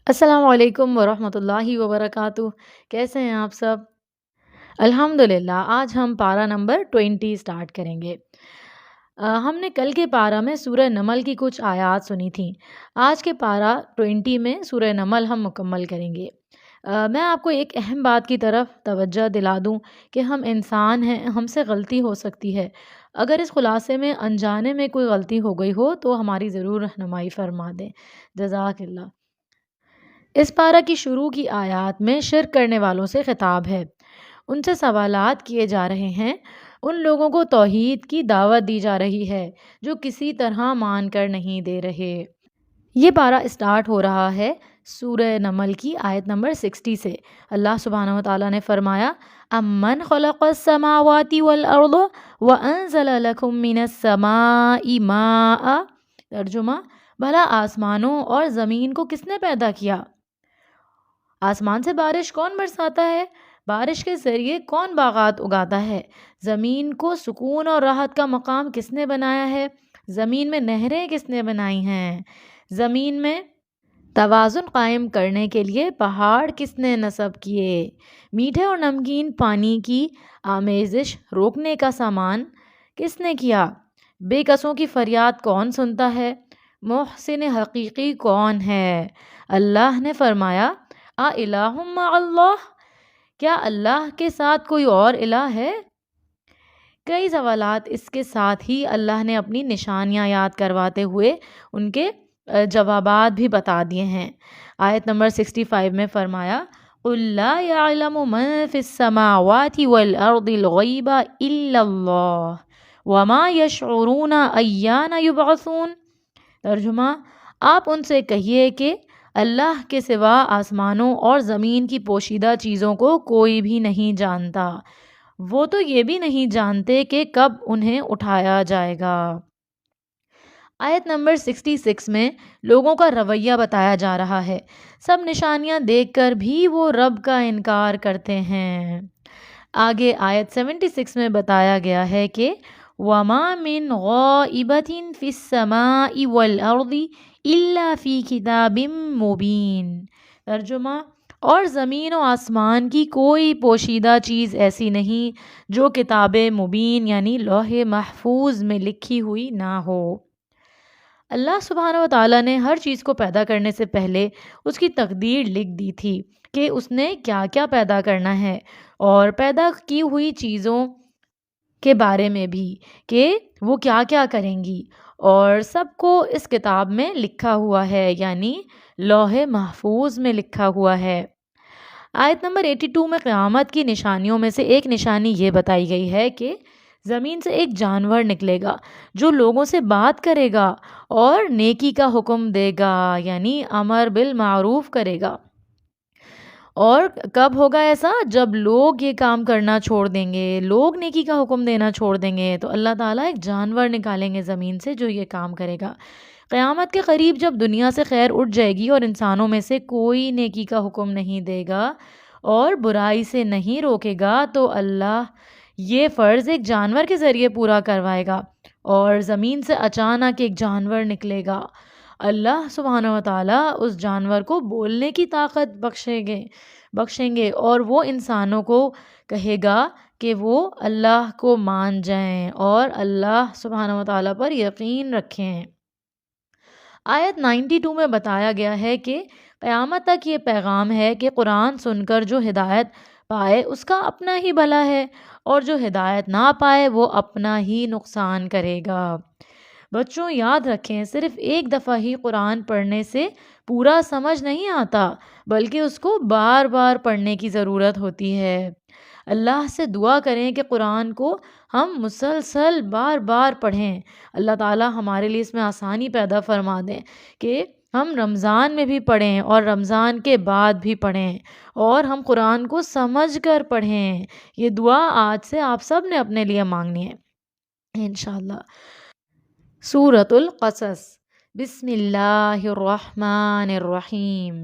السلام علیکم ورحمۃ اللہ وبرکاتہ۔ کیسے ہیں آپ سب؟ الحمدللہ، آج ہم پارہ نمبر 20 سٹارٹ کریں گے۔ ہم نے کل کے پارہ میں سورہ نمل کی کچھ آیات سنی تھیں۔ آج کے پارہ 20 میں سورہ نمل ہم مکمل کریں گے۔ میں آپ کو ایک اہم بات کی طرف توجہ دلا دوں کہ ہم انسان ہیں، ہم سے غلطی ہو سکتی ہے۔ اگر اس خلاصے میں انجانے میں کوئی غلطی ہو گئی ہو تو ہماری ضرور رہنمائی فرما دیں۔ جزاک اللہ۔ اس پارہ کی شروع کی آیات میں شرک کرنے والوں سے خطاب ہے۔ ان سے سوالات کیے جا رہے ہیں۔ ان لوگوں کو توحید کی دعوت دی جا رہی ہے جو کسی طرح مان کر نہیں دے رہے۔ یہ پارہ اسٹارٹ ہو رہا ہے سورہ نمل کی آیت نمبر 60 سے۔ اللہ سبحانہ وتعالیٰ نے فرمایا امن خلق السماوات والارض وانزل لکم من السماء ماء۔ ترجمہ، بھلا آسمانوں اور زمین کو کس نے پیدا کیا؟ آسمان سے بارش کون برساتا ہے؟ بارش کے ذریعے کون باغات اگاتا ہے؟ زمین کو سکون اور راحت کا مقام کس نے بنایا ہے؟ زمین میں نہریں کس نے بنائی ہیں؟ زمین میں توازن قائم کرنے کے لیے پہاڑ کس نے نصب کیے؟ میٹھے اور نمکین پانی کی آمیزش روکنے کا سامان کس نے کیا؟ بے کسوں کی فریاد کون سنتا ہے؟ محسن حقیقی کون ہے؟ اللہ نے فرمایا الہ مع اللہ، کیا اللہ کے ساتھ کوئی اور الہ ہے؟ کئی سوالات اس کے ساتھ ہی اللہ نے اپنی نشانیاں یاد کرواتے ہوئے ان کے جوابات بھی بتا دیے ہیں۔ آیت نمبر 65 میں فرمایا قُل لَا يَعْلَمُ مَن فِي السَّمَاوَاتِ وَالْأَرْضِ الْغَيْبَ إِلَّا اللَّهُ وَمَا يَشْعُرُونَ أَيَّانَ يُبْعَثُونَ۔ ترجمہ، آپ ان سے کہیے کہ اللہ کے سوا آسمانوں اور زمین کی پوشیدہ چیزوں کو کوئی بھی نہیں جانتا۔ وہ تو یہ بھی نہیں جانتے کہ کب انہیں اٹھایا جائے گا۔ آیت نمبر 66 میں لوگوں کا رویہ بتایا جا رہا ہے۔ سب نشانیاں دیکھ کر بھی وہ رب کا انکار کرتے ہیں۔ آگے آیت 76 میں بتایا گیا ہے کہ وَمَا مِن غَائِبَةٍ فِي السَّمَاءِ وَالْأَرْضِ إِلَّا فِي كِتَابٍ مُبِينٍ۔ ترجمہ، اور زمین و آسمان کی کوئی پوشیدہ چیز ایسی نہیں جو کتاب مبین یعنی لوح محفوظ میں لکھی ہوئی نہ ہو۔ اللہ سبحانہ و تعالیٰ نے ہر چیز کو پیدا کرنے سے پہلے اس کی تقدیر لکھ دی تھی کہ اس نے کیا کیا پیدا کرنا ہے، اور پیدا کی ہوئی چیزوں کے بارے میں بھی کہ وہ کیا کیا کریں گی، اور سب کو اس کتاب میں لکھا ہوا ہے یعنی لوح محفوظ میں لکھا ہوا ہے۔ آیت نمبر 82 میں قیامت کی نشانیوں میں سے ایک نشانی یہ بتائی گئی ہے کہ زمین سے ایک جانور نکلے گا جو لوگوں سے بات کرے گا اور نیکی کا حکم دے گا یعنی امر بالمعروف کرے گا۔ اور کب ہوگا ایسا؟ جب لوگ یہ کام کرنا چھوڑ دیں گے، لوگ نیکی کا حکم دینا چھوڑ دیں گے تو اللہ تعالیٰ ایک جانور نکالیں گے زمین سے جو یہ کام کرے گا۔ قیامت کے قریب جب دنیا سے خیر اٹھ جائے گی اور انسانوں میں سے کوئی نیکی کا حکم نہیں دے گا اور برائی سے نہیں روکے گا تو اللہ یہ فرض ایک جانور کے ذریعے پورا کروائے گا، اور زمین سے اچانک ایک جانور نکلے گا۔ اللہ سبحانہ و تعالیٰ اس جانور کو بولنے کی طاقت بخشیں گے اور وہ انسانوں کو کہے گا کہ وہ اللہ کو مان جائیں اور اللہ سبحانہ و تعالیٰ پر یقین رکھیں۔ آیت 92 میں بتایا گیا ہے کہ قیامت تک یہ پیغام ہے کہ قرآن سن کر جو ہدایت پائے اس کا اپنا ہی بھلا ہے، اور جو ہدایت نہ پائے وہ اپنا ہی نقصان کرے گا۔ بچوں یاد رکھیں، صرف ایک دفعہ ہی قرآن پڑھنے سے پورا سمجھ نہیں آتا، بلکہ اس کو بار بار پڑھنے کی ضرورت ہوتی ہے۔ اللہ سے دعا کریں کہ قرآن کو ہم مسلسل بار بار پڑھیں۔ اللہ تعالیٰ ہمارے لیے اس میں آسانی پیدا فرما دیں کہ ہم رمضان میں بھی پڑھیں اور رمضان کے بعد بھی پڑھیں، اور ہم قرآن کو سمجھ کر پڑھیں۔ یہ دعا آج سے آپ سب نے اپنے لیے مانگنی ہے انشاءاللہ۔ سورۃ القصص، بسم اللہ الرحمن الرحیم۔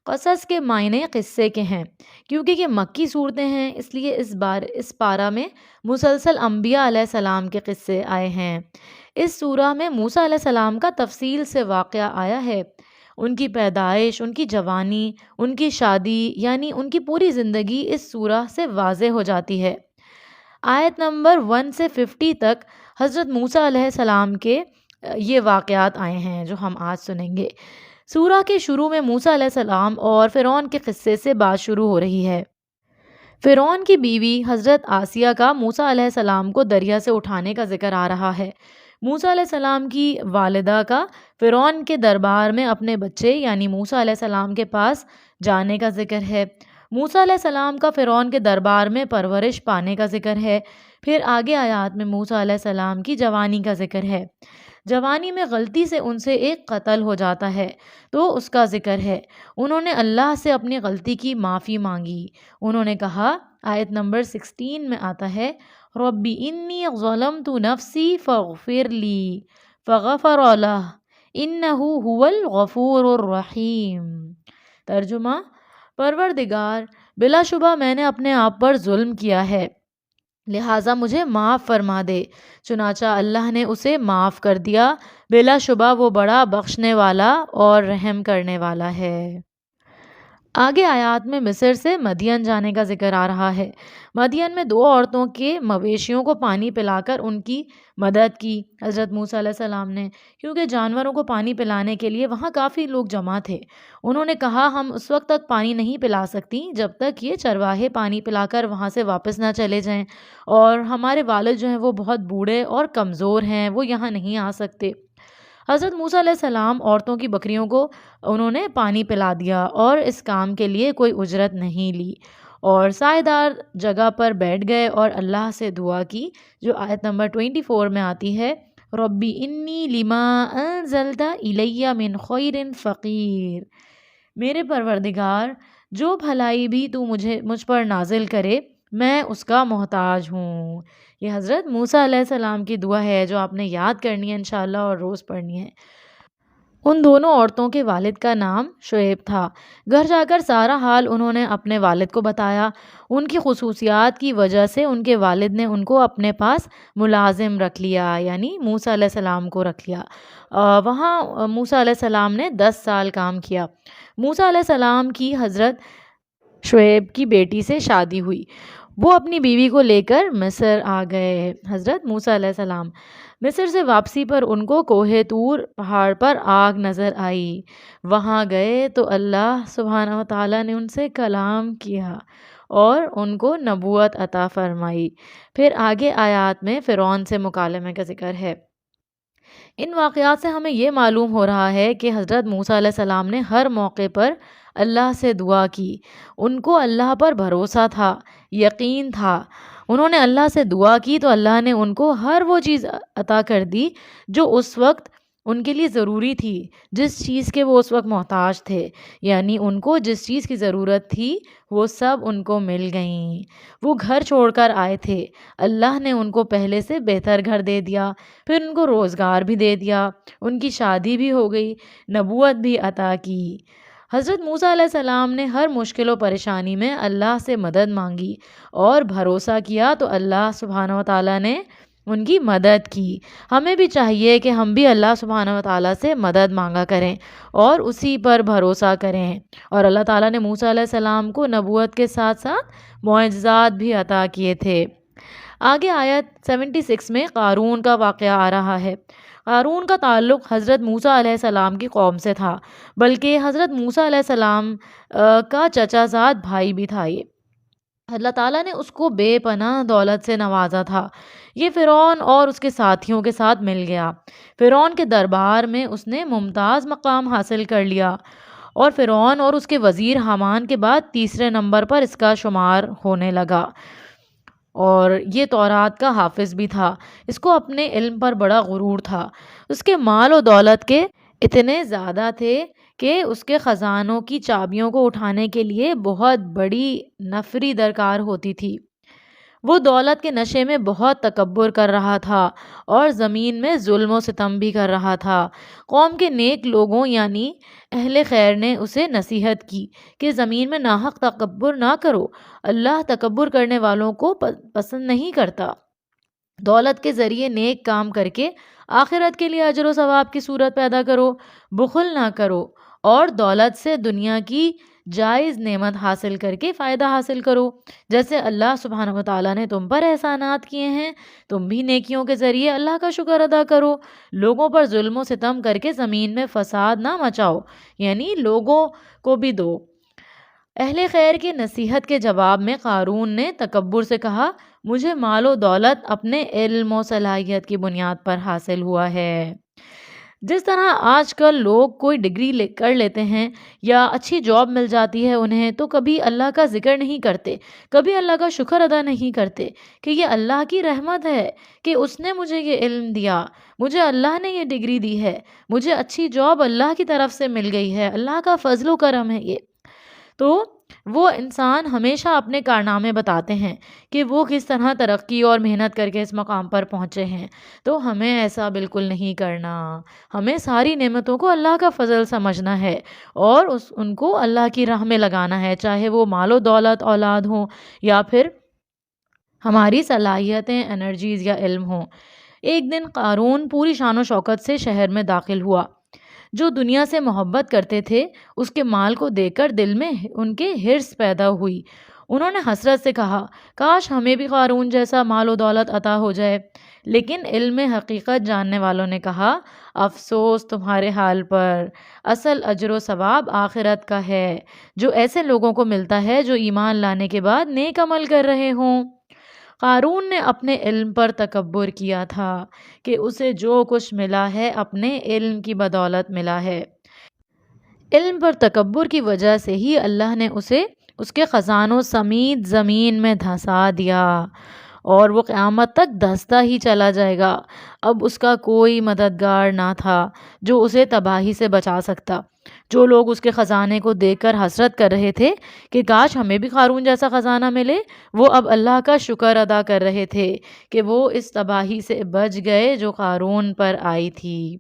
قصص کے معنی قصے کے ہیں۔ کیونکہ یہ مکی صورتیں ہیں اس لیے اس پارہ میں مسلسل انبیاء علیہ السلام کے قصے آئے ہیں۔ اس سورہ میں موسیٰ علیہ السلام کا تفصیل سے واقعہ آیا ہے، ان کی پیدائش، ان کی جوانی، ان کی شادی، یعنی ان کی پوری زندگی اس سورہ سے واضح ہو جاتی ہے۔ آیت نمبر 1 سے 50 تک حضرت موسیٰ علیہ السلام کے یہ واقعات آئے ہیں جو ہم آج سنیں گے۔ سورہ کے شروع میں موسیٰ علیہ السلام اور فرعون کے قصے سے بات شروع ہو رہی ہے۔ فرعون کی بیوی حضرت آسیہ کا موسیٰ علیہ السلام کو دریا سے اٹھانے کا ذکر آ رہا ہے۔ موسیٰ علیہ السلام کی والدہ کا فرعون کے دربار میں اپنے بچے یعنی موسیٰ علیہ السلام کے پاس جانے کا ذکر ہے۔ موسیٰ علیہ السلام کا فرعون کے دربار میں پرورش پانے کا ذکر ہے۔ پھر آگے آیات میں موسیٰ علیہ السلام کی جوانی کا ذکر ہے۔ جوانی میں غلطی سے ان سے ایک قتل ہو جاتا ہے تو اس کا ذکر ہے۔ انہوں نے اللہ سے اپنی غلطی کی معافی مانگی۔ انہوں نے کہا، آیت نمبر 16 میں آتا ہے، ربی انی ظلمت نفسی فاغفر لی فغفر لہ انہ هو الغفور الرحیم۔ ترجمہ، پروردگار، بلا شبہ میں نے اپنے آپ پر ظلم کیا ہے، لہٰذا مجھے معاف فرما دے۔ چنانچہ اللہ نے اسے معاف کر دیا، بلا شبہ وہ بڑا بخشنے والا اور رحم کرنے والا ہے۔ آگے آیات میں مصر سے مدین جانے کا ذکر آ رہا ہے۔ مدین میں 2 عورتوں کے مویشیوں کو پانی پلا کر ان کی مدد کی حضرت موسیٰ علیہ السلام نے، کیونکہ جانوروں کو پانی پلانے کے لیے وہاں کافی لوگ جمع تھے۔ انہوں نے کہا، ہم اس وقت تک پانی نہیں پلا سکتی جب تک یہ چرواہے پانی پلا کر وہاں سے واپس نہ چلے جائیں، اور ہمارے والد جو ہیں وہ بہت بوڑھے اور کمزور ہیں، وہ یہاں نہیں آ سکتے۔ حضرت موسیٰ علیہ السلام عورتوں کی بکریوں کو انہوں نے پانی پلا دیا اور اس کام کے لیے کوئی اجرت نہیں لی، اور سائے دار جگہ پر بیٹھ گئے اور اللہ سے دعا کی جو آیت نمبر 24 میں آتی ہے، ربی انی لما انزلت الی من خیر فقیر۔ میرے پروردگار، جو بھلائی بھی تو مجھ پر نازل کرے میں اس کا محتاج ہوں۔ یہ حضرت موسیٰ علیہ السلام کی دعا ہے جو آپ نے یاد کرنی ہے انشاءاللہ اور روز پڑھنی ہے۔ ان دونوں عورتوں کے والد کا نام شعیب تھا۔ گھر جا کر سارا حال انہوں نے اپنے والد کو بتایا۔ ان کی خصوصیات کی وجہ سے ان کے والد نے ان کو اپنے پاس ملازم رکھ لیا، یعنی موسیٰ علیہ السلام کو رکھ لیا۔ وہاں موسیٰ علیہ السلام نے 10 سال کام کیا۔ موسیٰ علیہ السلام کی حضرت شعیب کی بیٹی سے شادی ہوئی۔ وہ اپنی بیوی کو لے کر مصر آ گئے۔ حضرت موسیٰ علیہ السلام مصر سے واپسی پر ان کو کوہ طور پہاڑ پر آگ نظر آئی۔ وہاں گئے تو اللہ سبحانہ و تعالیٰ نے ان سے کلام کیا اور ان کو نبوت عطا فرمائی۔ پھر آگے آیات میں فرعون سے مکالمے کا ذکر ہے۔ ان واقعات سے ہمیں یہ معلوم ہو رہا ہے کہ حضرت موسیٰ علیہ السلام نے ہر موقع پر اللہ سے دعا کی۔ ان کو اللہ پر بھروسہ تھا، یقین تھا۔ انہوں نے اللہ سے دعا کی تو اللہ نے ان کو ہر وہ چیز عطا کر دی جو اس وقت ان کے لیے ضروری تھی، جس چیز کے وہ اس وقت محتاج تھے، یعنی ان کو جس چیز کی ضرورت تھی وہ سب ان کو مل گئیں۔ وہ گھر چھوڑ کر آئے تھے، اللہ نے ان کو پہلے سے بہتر گھر دے دیا، پھر ان کو روزگار بھی دے دیا، ان کی شادی بھی ہو گئی، نبوت بھی عطا کی۔ حضرت موسیٰ علیہ السلام نے ہر مشکل و پریشانی میں اللہ سے مدد مانگی اور بھروسہ کیا تو اللہ سبحانہ و تعالیٰ نے ان کی مدد کی۔ ہمیں بھی چاہیے کہ ہم بھی اللہ سبحانہ و تعالیٰ سے مدد مانگا کریں اور اسی پر بھروسہ کریں، اور اللہ تعالیٰ نے موسیٰ علیہ السلام کو نبوت کے ساتھ ساتھ معجزات بھی عطا کیے تھے۔ آگے آیت 76 میں قارون کا واقعہ آ رہا ہے۔ قارون کا تعلق حضرت موسیٰ علیہ السلام کی قوم سے تھا، بلکہ حضرت موسیٰ علیہ السلام کا چچا زاد بھائی بھی تھا۔ یہ اللہ تعالیٰ نے اس کو بے پناہ دولت سے نوازا تھا۔ یہ فرعون اور اس کے ساتھیوں کے ساتھ مل گیا۔ فرعون کے دربار میں اس نے ممتاز مقام حاصل کر لیا، اور فرعون اور اس کے وزیر حامان کے بعد تیسرے نمبر پر اس کا شمار ہونے لگا، اور یہ تورات کا حافظ بھی تھا۔ اس کو اپنے علم پر بڑا غرور تھا۔ اس کے مال و دولت کے اتنے زیادہ تھے کہ اس کے خزانوں کی چابیوں کو اٹھانے کے لیے بہت بڑی نفری درکار ہوتی تھی۔ وہ دولت کے نشے میں بہت تکبر کر رہا تھا اور زمین میں ظلم و ستم بھی کر رہا تھا۔ قوم کے نیک لوگوں یعنی اہل خیر نے اسے نصیحت کی کہ زمین میں ناحق تکبر نہ کرو، اللہ تکبر کرنے والوں کو پسند نہیں کرتا۔ دولت کے ذریعے نیک کام کر کے آخرت کے لیے اجر و ثواب کی صورت پیدا کرو، بخل نہ کرو، اور دولت سے دنیا کی جائز نعمت حاصل کر کے فائدہ حاصل کرو۔ جیسے اللہ سبحانہ و تعالیٰ نے تم پر احسانات کیے ہیں، تم بھی نیکیوں کے ذریعے اللہ کا شکر ادا کرو۔ لوگوں پر ظلم و ستم کر کے زمین میں فساد نہ مچاؤ، یعنی لوگوں کو بھی دو۔ اہل خیر کے نصیحت کے جواب میں قارون نے تکبر سے کہا، مجھے مال و دولت اپنے علم و صلاحیت کی بنیاد پر حاصل ہوا ہے۔ جس طرح آج کل لوگ کوئی ڈگری کر لیتے ہیں یا اچھی جاب مل جاتی ہے انہیں، تو کبھی اللہ کا ذکر نہیں کرتے، کبھی اللہ کا شکر ادا نہیں کرتے کہ یہ اللہ کی رحمت ہے کہ اس نے مجھے یہ علم دیا، مجھے اللہ نے یہ ڈگری دی ہے، مجھے اچھی جاب اللہ کی طرف سے مل گئی ہے، اللہ کا فضل و کرم ہے یہ۔ تو وہ انسان ہمیشہ اپنے کارنامے بتاتے ہیں کہ وہ کس طرح ترقی اور محنت کر کے اس مقام پر پہنچے ہیں۔ تو ہمیں ایسا بالکل نہیں کرنا، ہمیں ساری نعمتوں کو اللہ کا فضل سمجھنا ہے اور ان کو اللہ کی راہ میں لگانا ہے، چاہے وہ مال و دولت اولاد ہوں یا پھر ہماری صلاحیتیں، انرجیز یا علم ہوں۔ ایک دن قارون پوری شان و شوکت سے شہر میں داخل ہوا۔ جو دنیا سے محبت کرتے تھے اس کے مال کو دیکھ کر دل میں ان کے حرص پیدا ہوئی۔ انہوں نے حسرت سے کہا، کاش ہمیں بھی قارون جیسا مال و دولت عطا ہو جائے۔ لیکن علم حقیقت جاننے والوں نے کہا، افسوس تمہارے حال پر، اصل اجر و ثواب آخرت کا ہے، جو ایسے لوگوں کو ملتا ہے جو ایمان لانے کے بعد نیک عمل کر رہے ہوں۔ قارون نے اپنے علم پر تکبر کیا تھا کہ اسے جو کچھ ملا ہے اپنے علم کی بدولت ملا ہے۔ علم پر تکبر کی وجہ سے ہی اللہ نے اسے اس کے خزانوں سمیت زمین میں دھسا دیا اور وہ قیامت تک دھستا ہی چلا جائے گا۔ اب اس کا کوئی مددگار نہ تھا جو اسے تباہی سے بچا سکتا۔ جو لوگ اس کے خزانے کو دیکھ کر حسرت کر رہے تھے کہ کاش ہمیں بھی قارون جیسا خزانہ ملے، وہ اب اللہ کا شکر ادا کر رہے تھے کہ وہ اس تباہی سے بچ گئے جو قارون پر آئی تھی۔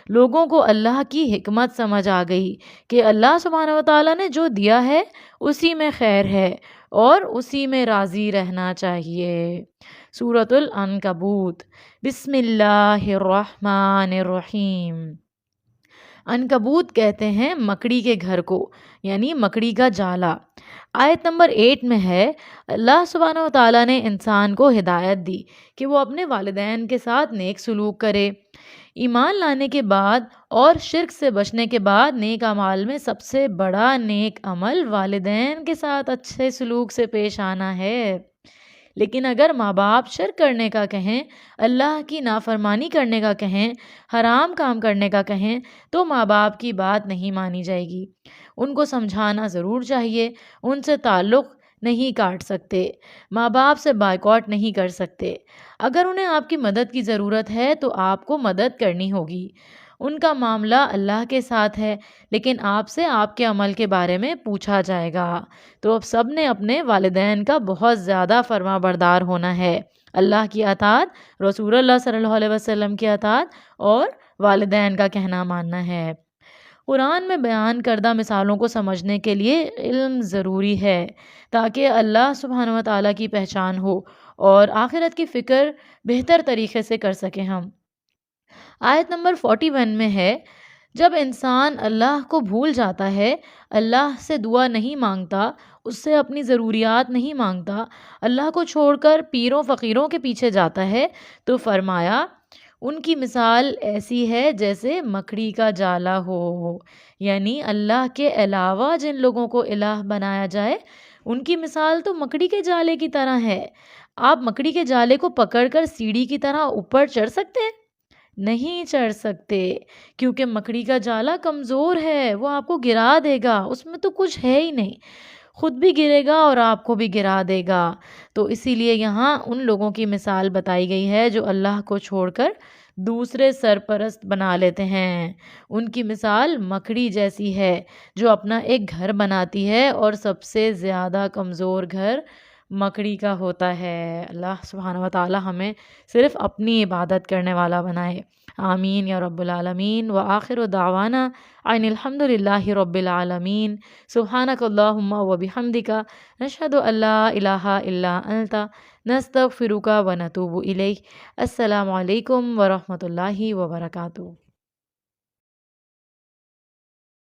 لوگوں کو اللہ کی حکمت سمجھ آ گئی کہ اللہ سبحانہ و تعالیٰ نے جو دیا ہے اسی میں خیر ہے اور اسی میں راضی رہنا چاہیے۔ سورۃ العنکبوت۔ بسم اللہ الرحمن الرحیم۔ عنکبوت کہتے ہیں مکڑی کے گھر کو، یعنی مکڑی کا جالا۔ آیت نمبر 8 میں ہے، اللہ سبحانہ و تعالیٰ نے انسان کو ہدایت دی کہ وہ اپنے والدین کے ساتھ نیک سلوک کرے۔ ایمان لانے کے بعد اور شرک سے بچنے کے بعد نیک اعمال میں سب سے بڑا نیک عمل والدین کے ساتھ اچھے سلوک سے پیش آنا ہے۔ لیکن اگر ماں باپ شرک کرنے کا کہیں، اللہ کی نافرمانی کرنے کا کہیں، حرام کام کرنے کا کہیں، تو ماں باپ کی بات نہیں مانی جائے گی۔ ان کو سمجھانا ضرور چاہیے، ان سے تعلق نہیں کاٹ سکتے، ماں باپ سے بائیکاٹ نہیں کر سکتے۔ اگر انہیں آپ کی مدد کی ضرورت ہے تو آپ کو مدد کرنی ہوگی۔ ان کا معاملہ اللہ کے ساتھ ہے، لیکن آپ سے آپ کے عمل کے بارے میں پوچھا جائے گا۔ تو اب سب نے اپنے والدین کا بہت زیادہ فرما بردار ہونا ہے۔ اللہ کی اطاعت، رسول اللہ صلی اللہ علیہ وسلم کی اطاعت اور والدین کا کہنا ماننا ہے۔ قرآن میں بیان کردہ مثالوں کو سمجھنے کے لیے علم ضروری ہے تاکہ اللہ سبحانہ و تعالیٰ کی پہچان ہو اور آخرت کی فکر بہتر طریقے سے کر سکیں ہم۔ آیت نمبر 41 میں ہے، جب انسان اللہ کو بھول جاتا ہے، اللہ سے دعا نہیں مانگتا، اس سے اپنی ضروریات نہیں مانگتا، اللہ کو چھوڑ کر پیروں فقیروں کے پیچھے جاتا ہے، تو فرمایا ان کی مثال ایسی ہے جیسے مکڑی کا جالا ہو، یعنی اللہ کے علاوہ جن لوگوں کو الہ بنایا جائے ان کی مثال تو مکڑی کے جالے کی طرح ہے۔ آپ مکڑی کے جالے کو پکڑ کر سیڑھی کی طرح اوپر چڑھ سکتے ہیں؟ نہیں چڑھ سکتے، کیونکہ مکڑی کا جالا کمزور ہے، وہ آپ کو گرا دے گا، اس میں تو کچھ ہے ہی نہیں، خود بھی گرے گا اور آپ کو بھی گرا دے گا۔ تو اسی لیے یہاں ان لوگوں کی مثال بتائی گئی ہے جو اللہ کو چھوڑ کر دوسرے سرپرست بنا لیتے ہیں۔ ان کی مثال مکڑی جیسی ہے جو اپنا ایک گھر بناتی ہے اور سب سے زیادہ کمزور گھر مکڑی کا ہوتا ہے۔ اللہ سبحانہ و تعالی ہمیں صرف اپنی عبادت کرنے والا بنائے، آمین یا رب العالمین۔ وآخر دعوانا ان الحمد للہ رب العالمین۔ سبحانک اللہم وبحمدک، نشہد ان لا الہ الا انت، نستغفرک ونتوب الیک۔ السلام علیکم ورحمۃ اللہ وبرکاتہ۔